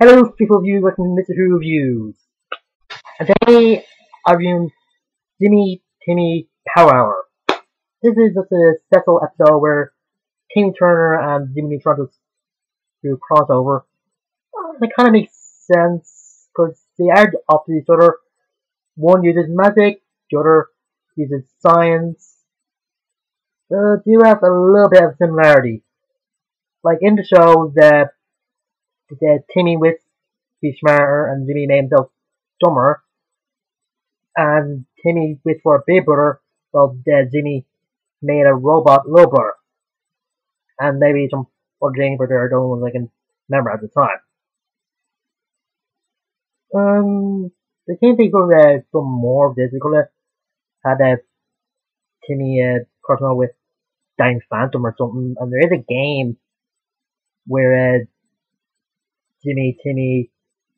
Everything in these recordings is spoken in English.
Hello, people of you, welcome to Mr.Who Reviews. And today, I review Jimmy, Timmy, Power Hour. This is just a special episode where Timmy Turner and Jimmy Neutron do crossover. It kind of makes sense, because they are opposite each other. One uses magic, the other uses science. They do have a little bit of similarity. Like in the show, the Timmy with be smarter and Jimmy made himself dumber, and Timmy wished for a big brother, well, Jimmy made a robot little brother, and maybe some other things, but there are the ones I can remember at the time. The same thing could have done more of this. We could have had Timmy crossing over with Dying Phantom or something, and there is a game where Jimmy, Timmy,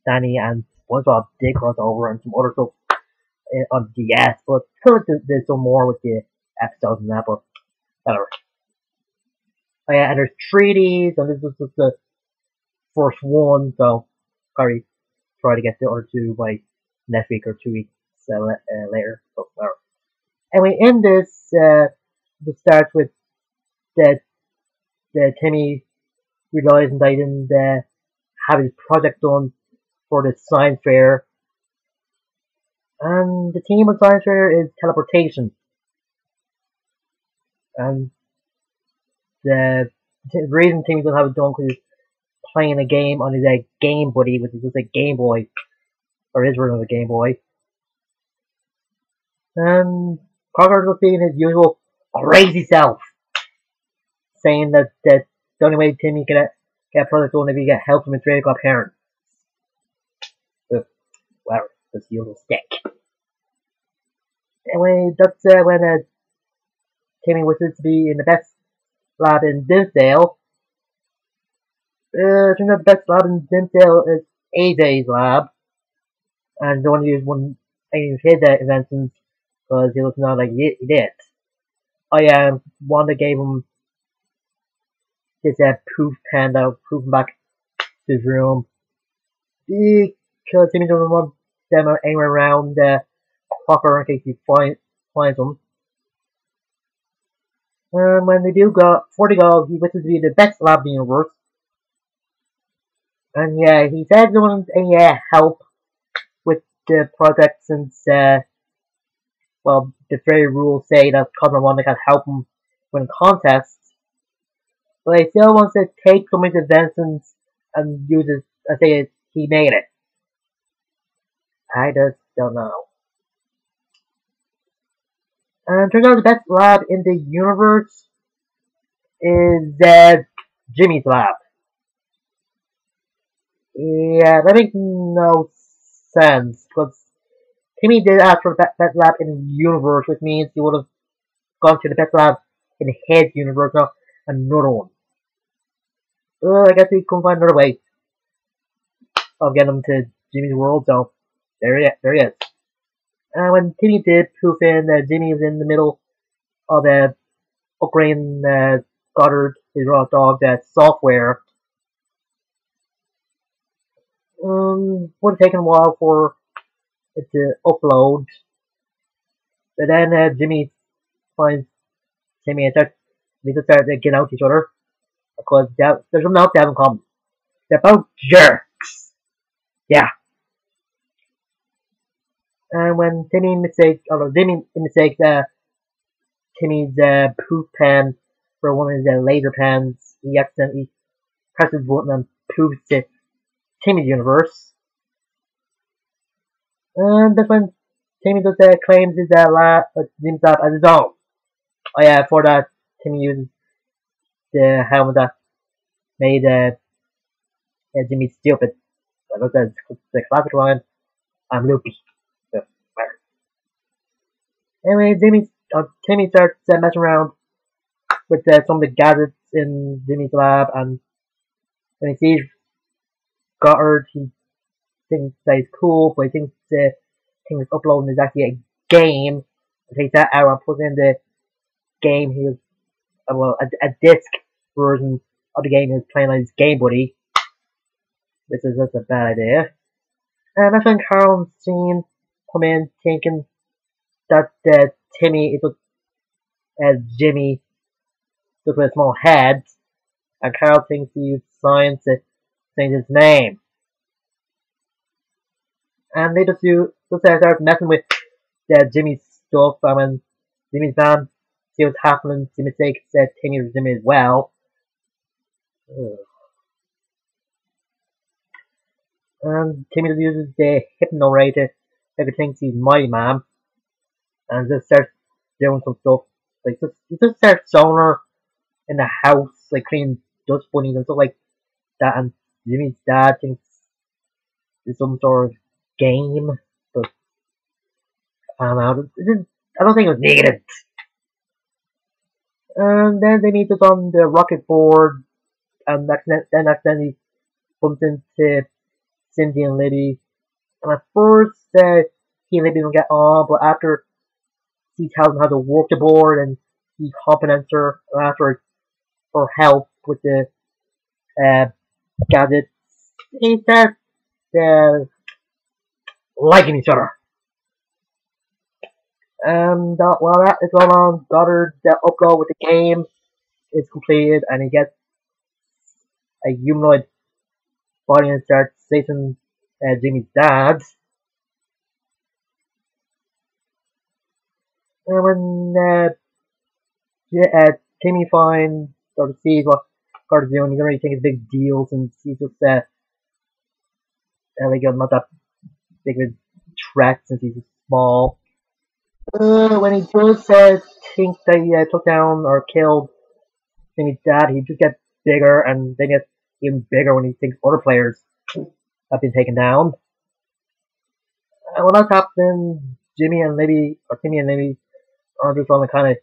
Danny, and SpongeBob did cross over and some other stuff on DS, but could have did some more with the episodes and that, but whatever. Oh yeah, and there's 3Ds, and this is just the first one, so probably try to get the other two by next week or 2 weeks later, so whatever. Anyway, in this, it starts with the Timmy realizing that he didn't have his project done for the science fair, and the theme of science fair is teleportation, and the reason Timmy doesn't have it done because he's playing a game on his Game Buddy, which is just a Game Boy, or his version of a Game Boy, and Crocker just being his usual crazy self, saying that the only way Timmy can get a project done if he get help from his radical parents. Whatever, this usual stick. Anyway, that's when Timmy wishes to be in the best lab in Dinsdale. Turns out the best lab in Dinsdale is AJ's lab, and they want to use one of his inventions because he looks not like he did. Oh yeah, Wanda gave him this poof pen that poof him back to his room. Because Timmy doesn't want them anywhere around Crocker in case he finds them. And when they do go, before they go, he wishes to be the best lab in the universe. And yeah, he said he doesn't want any help with the project since, well, the very rules say that Cosmo Wanda can help him win contests. But he still wants to take some of his inventions and use it and say he made it. I just don't know. And turns out the best lab in the universe is Jimmy's lab. Yeah, that makes no sense, because Timmy did ask for the best lab in the universe, which means he would have gone to the best lab in his universe, not another one. I guess we couldn't find another way of getting him to Jimmy's world, so there he is. When Timmy did poof in, Jimmy was in the middle of upgrading Goddard, his raw dog, software. Would have taken a while for it to upload, but then Jimmy finds Timmy and they just start getting out each other because there's something else they have in common. They're both jerks. Yeah. And when Jimmy mistakes Timmy's poof pen for one of his laser pens, he accidentally presses the button and poofs to Timmy's universe. And that's when Timmy just claims his Jimmy's lab as his own. Oh yeah, for that, Timmy uses the helmet that made Jimmy stupid. So that's the classic line, I'm loopy. Anyway, Timmy starts messing around with some of the gadgets in Jimmy's lab, and when he sees Goddard, he thinks that he's cool, but he thinks the thing that's uploading is actually a game. He takes that out and puts in the game he was, well, a disc version of the game he was playing on his Game Buddy. this is just a bad idea. And that's when Carl and Sean come in thinking that Timmy is with Jimmy with a small head, and Carl thinks he used science to change his name. And they just start messing with Jimmy's stuff, and when Jimmy's mom see what's happening, Jimmy takes Timmy or Jimmy as well. Ugh. And Timmy just uses the hypno-ray to make her think he's my mom, and just starts doing some stuff. Like he just starts showing her in the house, like cleaning dust bunnies and stuff like that. And Jimmy's dad thinks it's some sort of game, but I don't know. I don't think it was needed. And then they meet us on the rocket board, and then accidentally bumps into Cindy and Libby. And at first, he and Libby don't get on, but after he tells them how to work the board, and he compliments her after her help with the gadgets, they start liking each other. And while that is going on, Goddard, the upload with the game is completed, and he gets a humanoid body and starts chasing Jimmy's dad. And when Timmy finds or sees what Goddard's doing, he doesn't really think it's a big deal since he's just like not that big of a threat since he's small. When he does think that he took down or killed Timmy's dad, he just gets bigger, and then gets even bigger when he thinks other players have been taken down. And when that's happening, Timmy and Libby are just on a kind of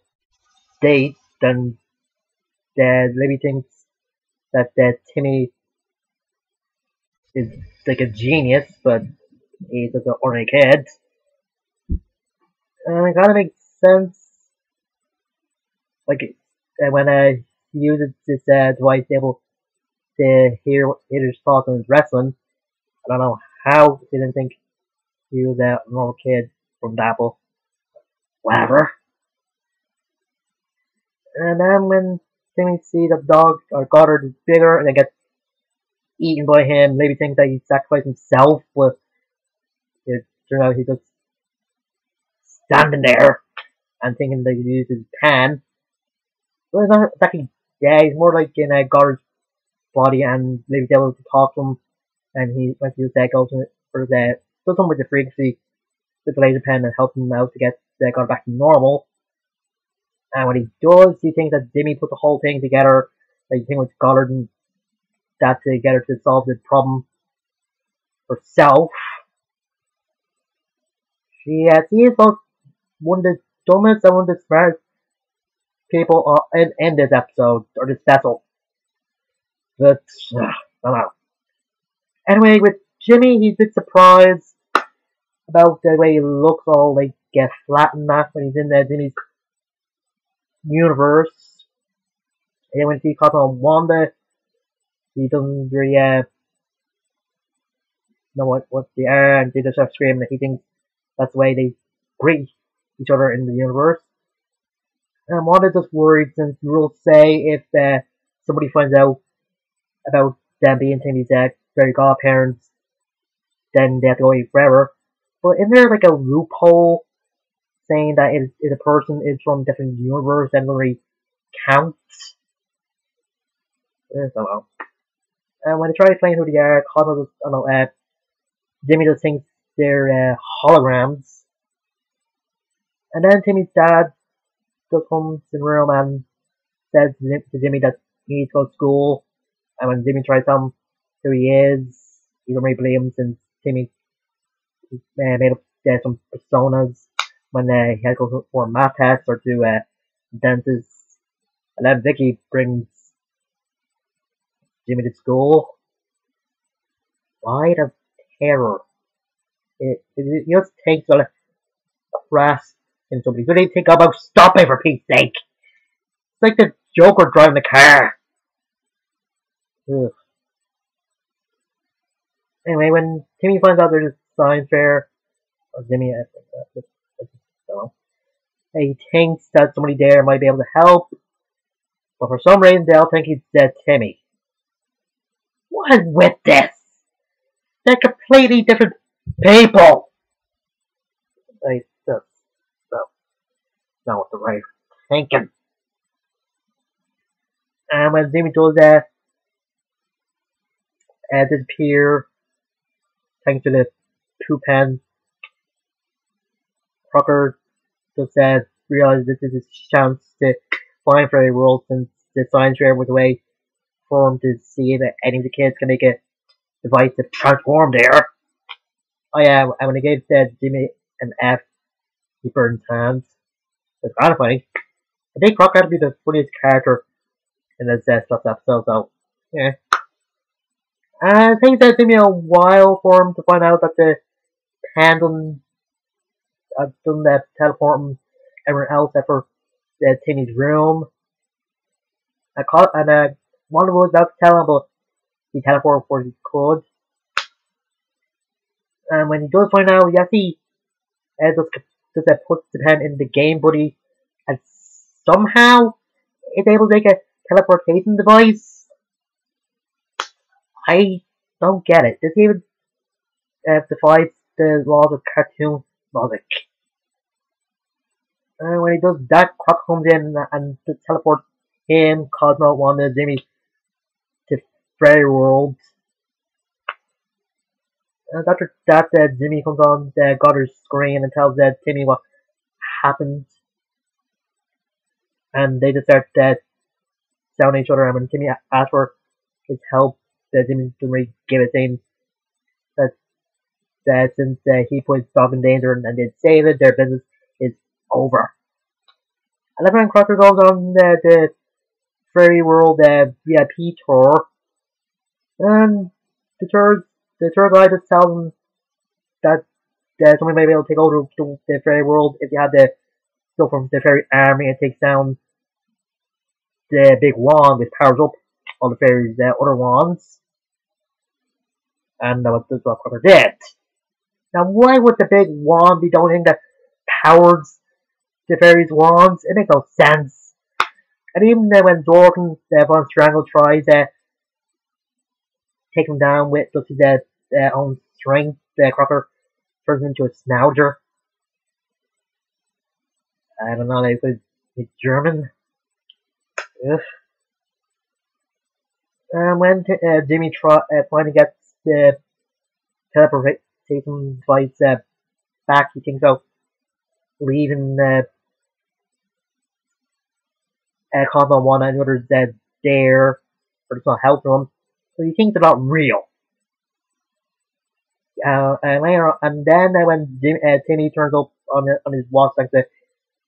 date, then Libby thinks that Timmy is like a genius, but he's just an ordinary kid. And it kind of makes sense, like when he uses this device able to hear his thoughts on his wrestling. I don't know how he didn't think he was a normal kid from Dapple. Whatever. And then when Timmy sees the dog or Goddard is bigger and it gets eaten by him, maybe thinks that he sacrificed himself, but it turns out he's just standing there and thinking that he used his pan. Well, it's not exactly dead, he's more like in Goddard's body, and maybe they able to talk to him, and he went to use that goes for the does something with the frequency with the laser pen and helps him out to get Goddard back to normal. And when he does, he thinks that Jimmy put the whole thing together, like the thing with Goddard and that together to solve the problem herself. She is both one of the dumbest and one of the smartest people in this episode, or this vessel. But, I don't know. Anyway, with Jimmy, he's a bit surprised about the way he looks all like flat and that when he's in Jimmy's universe. And when he calls on Wanda, he doesn't really know what they are, and they just start screaming that he thinks that's the way they greet each other in the universe. And Wanda's just worried since the rules say if somebody finds out about them being Timmy's fairy godparents, then they have to go away forever. But isn't there like a loophole saying that if a person is from a different universe, then it really counts? I don't know. And when they try to explain who they are, Connell just, I don't know, Jimmy just thinks they're holograms. And then Timmy's dad just comes in the room and says to Jimmy that he needs to go to school. And when Jimmy tries to tell him who he is, he don't really believe him since Timmy made up some personas when he had to go for a math test or to dentist. And then Vicky brings Jimmy to school. Why the terror? It just takes a crass in somebody. So they think about stopping for Pete's sake. It's like the Joker driving the car. Ugh. Anyway, when Timmy finds out there's a science fair, or Jimmy, I think so, he thinks that somebody there might be able to help, but for some reason they all think it's Timmy. What is with this? They're completely different people. Like, that's not what the right thinking. And when Jimmy does disappear, thanks to the poop pen, Crocker just realized this is his chance to find Fairy World since the science fair was a way for him to see if any of the kids can make a device to transform there. Oh yeah, and when he gave Jimmy an F, he burned his hands. It's kind of funny. I think Crocker had to be the funniest character in this stuff episode, so yeah. I think that took me a while for him to find out that the pendulum done that teleporting everyone else except for Timmy's room. One of was about to tell him, but he teleported before he could. And when he does find out, yes, he just puts the pen in the game, buddy, and somehow is able to make a teleportation device. I don't get it. This even defies the laws of cartoon logic. And when he does that, Croc comes in and teleports him, Cosmo, Wanda, Jimmy to Fairy World. And after that, Jimmy comes on the Goddard's screen and tells Timmy what happened. And they just start sounding each other. And when Timmy asks for his help, Jimmy doesn't really give it, saying that since he put his dog in danger and they'd save it, their business is over. And then when Crocker goes on the Fairy World VIP tour, and the tour guide just tells him that somebody may be able to take over the Fairy World if you have the stuff from the Fairy Army and takes down the big wand which powers up all the fairies' other wands. And that's what Crocker did. Now, why would the big wand be the only thing that powers the fairies' wands? It makes no sense. And even when Dorkin, Von Strangle, tries take him down with just his own strength, Crocker turns into a Snouger. I don't know, he's German. Ugh. And when Jimmy finally gets the teleportation device back, he thinks about leaving Cosmo One and the others there, but it's not helping him. So he thinks they're not real. And then when Timmy turns up on his watch, like the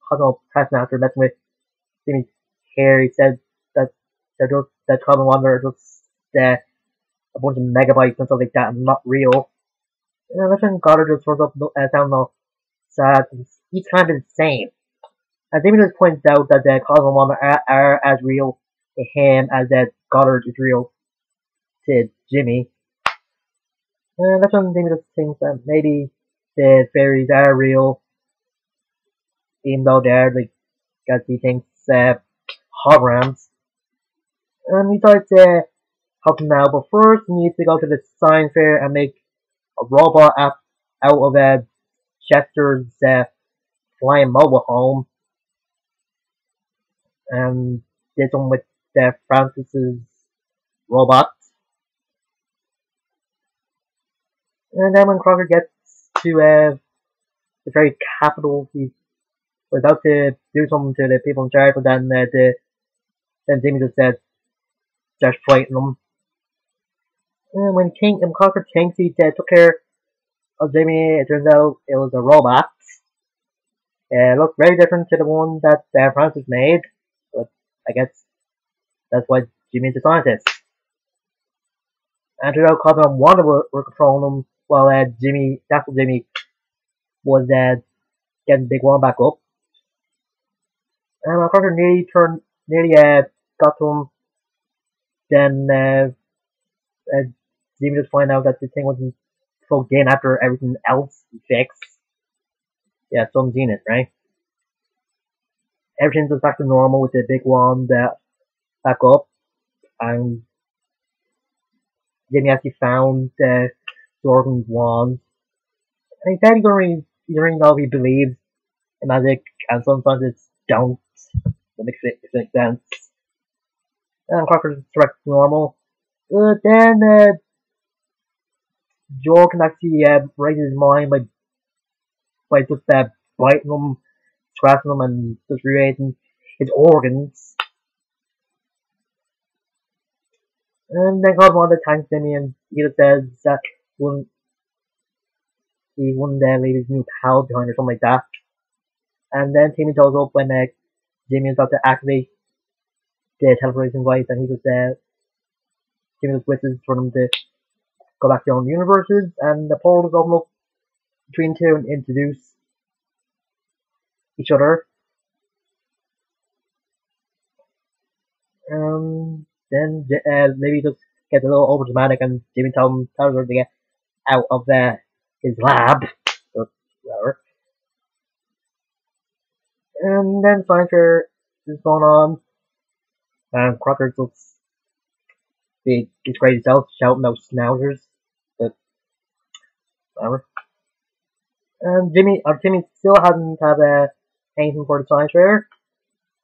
Cosmo Press after messing with Timmy's hair, he says that Cosmo One are just a bunch of megabytes and stuff like that, and not real. And that's when Goddard just turns up, sounding all sad. He's kind of the same. And Timmy just points out that Cosmo One are as real to him as Goddard is real to Jimmy. And that's when Timmy just thinks that maybe the fairies are real, even though they're like, as he thinks, holograms. And he decides to help him now, but first he needs to go to the science fair and make a robot app out of Chester's flying mobile home. And did one with Francis's robot. And then when Crocker gets to the very capital, he's about to do something to the people in charge, but then Jimmy just starts fighting them. And when Crocker thinks he took care of Jimmy, it turns out it was a robot. It looked very different to the one that Francis made, but I guess that's why Jimmy's a scientist. And turns out Cosmo and Wanda were controlling him while Jimmy was getting Big One back up. And when Crocker nearly got to him, then Jimmy just find out that the thing wasn't plugged in after everything else fixed. Yeah, someone's seen it, right? Everything's just back to normal with the big wand back up, and Jimmy actually found the Jordan's wand. And he said he don't really know if he believes in magic, and sometimes it's don't. That makes sense. And Crocker's back to normal. But then Joel can actually raise his mind by just biting him, scratching him, and just rearranging his organs. And then Cosmo thanks Timmy, and he just says that he wouldn't leave his new pal behind or something like that. And then Timmy tells up when Jimmy is about to activate the teleportation device, and he just Jimmy just wishes for them to go back to their own universes, and the portals open up between two and introduce each other. Then maybe just gets a little over dramatic, and Jimmy tells her to get out of his lab, or whatever. And then science fair is going on, and Crocker's just his crazy self shouting out schnauzers, but whatever. And Timmy still hasn't had anything for the science fair,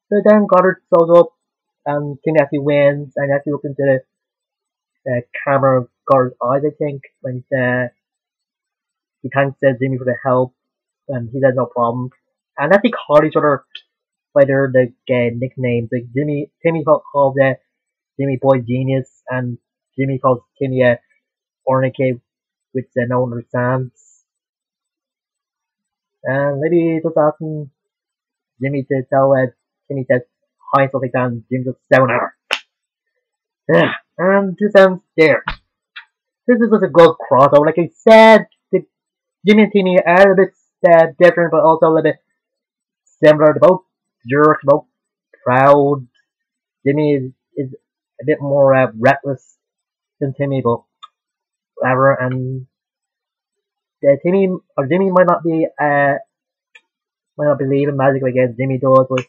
but then Goddard shows up, and Timmy actually wins, and he actually looks into the camera of Goddard's eyes, I think, when he thanks Jimmy for the help, and he says no problem. And actually call each other by their nicknames. Like Timmy calls Jimmy Boy Genius, and Jimmy calls Timmy a ornate which no one understands. And maybe just asking Jimmy to tell Timmy that hi and stuff like that, and Jimmy just down at her. Yeah, and this ends there. This is just a good crossover. Like I said, Jimmy and Timmy are a bit different, but also a little bit similar. They're both jerks, both proud. Jimmy is a bit more reckless than Timmy, but whatever. And Jimmy might not believe in magic like Jimmy does, but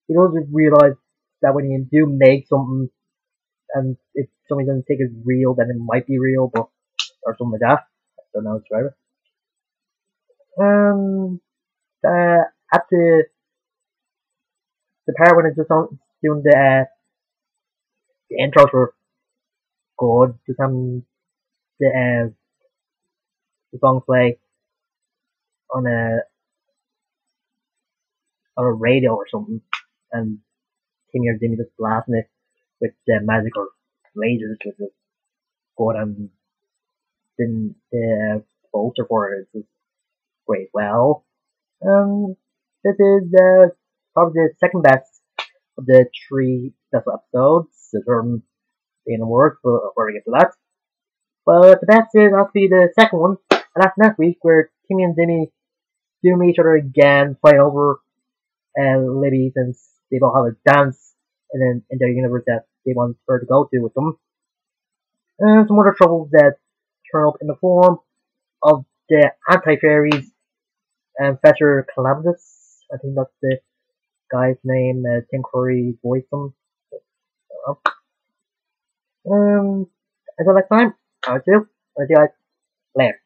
he does realize that when you do make something and if something doesn't take it real, then it might be real, but or something like that. I don't know, it's whatever. At the part when it's just doing the intros were good. Just having the song play on a radio or something, and Timmy or Jimmy just blasting it with magic or lasers, which is good, and then the poster for it is great. Well, this is probably the second best of the 3 special episodes. The term being a word, but before we get to that. But the best is has to be the second one, and that's next week, where Timmy and Jimmy do meet each other again, fight over Libby, since they both have a dance in their universe that they want her to go to with them. And some other troubles that turn up in the form of the anti-fairies and Fetcher Calamitous. I think that's the guy's name. Tim Curry voiced them. Until next time, I'll see you guys later.